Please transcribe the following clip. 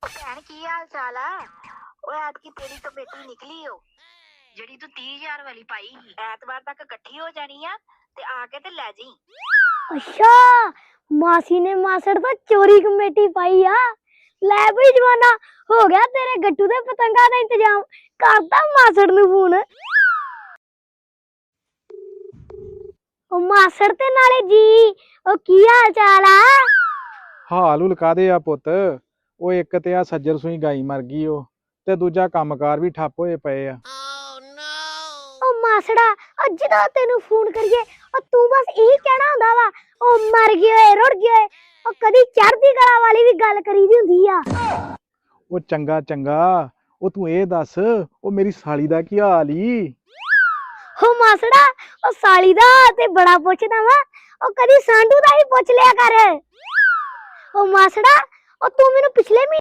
ਭੈਣ ਕੀ ਹਾਲ ਚਾਲ ਆ? ਓਏ ਐਤਕੀ ਤੇਰੀ ਕਮੇਟੀ ਨਿਕਲੀ ਓ ਜਿਹੜੀ ਤੂੰ 30,000 ਵਾਲੀ ਪਾਈ ਸੀ। ਐਤਵਾਰ ਤੱਕ ਇਕੱਠੀ ਹੋ ਜਾਣੀ ਆ ਤੇ ਆ ਕੇ ਤੇ ਲੈ ਜਾਈਂ। ਅੱਛਾ, ਮਾਸੀ ਨੇ ਮਾਸੜ ਤੋਂ ਚੋਰੀ ਕਮੇਟੀ ਪਾਈ ਆ। ਲੈ ਬਈ ਜਵਾਨਾ, ਹੋ ਗਿਆ ਤੇਰੇ ਗੱਟੂ ਦੇ ਪਤੰਗਾਂ ਦਾ ਇੰਤਜ਼ਾਮ। ਕਰਦਾ ਮਾਸੜ ਨੂੰ ਫੋਨ। ਉਹ ਮਾਸੜ ਤੇ ਨਾਲੇ ਜੀ, ਉਹ ਕੀ ਹਾਲ ਚਾਲ ਆ? ਹਾਲ ਹੁਲ ਕਾਦੇ ਆ ਪੁੱਤ। ਉਹ ਇੱਕ ਤੇ ਆ ਸੱਜਰ ਸੂਈ ਗਾਈ ਮਰ ਗਈ ਉਹ, ਤੇ ਦੂਜਾ ਕੰਮਕਾਰ ਵੀ ਠੱਪ ਹੋਏ ਪਏ ਆ। ਉਹ ਮਾਸੜਾ, ਜਦੋਂ ਤੈਨੂੰ ਫੋਨ ਕਰੀਏ ਤੂੰ ਬਸ ਇਹੀ ਕਹਿਣਾ ਹੁੰਦਾ ਵਾ, ਉਹ ਮਰ ਗਏ ਓਏ, ਰੁੜ ਗਏ ਓਏ। ਉਹ ਕਦੀ ਚੜ੍ਹਦੀ ਕਲਾ ਵਾਲੀ ਵੀ ਗੱਲ ਕਰੀਦੀ ਹੁੰਦੀ ਆ। ਉਹ ਚੰਗਾ ਚੰਗਾ, ਉਹ ਤੂੰ ਇਹ ਦੱਸ, ਉਹ ਮੇਰੀ ਸਾਲੀ ਦਾ ਕੀ ਹਾਲ ਈ? ਉਹ ਮਾਸੜਾ, ਉਹ ਸਾਲੀ ਦਾ ਤੇ ਬੜਾ ਪੁੱਛਦਾ ਵਾ। ਉਹ ਕਦੀ ਸਾਂਢੂ ਦਾ ਵੀ ਪੁੱਛ ਲਿਆ ਕਰ। ਉਹ ਮਾਸੜਾ, ਉਹ ਤੂੰ ਮੈਨੂੰ ਪਿਛਲੇ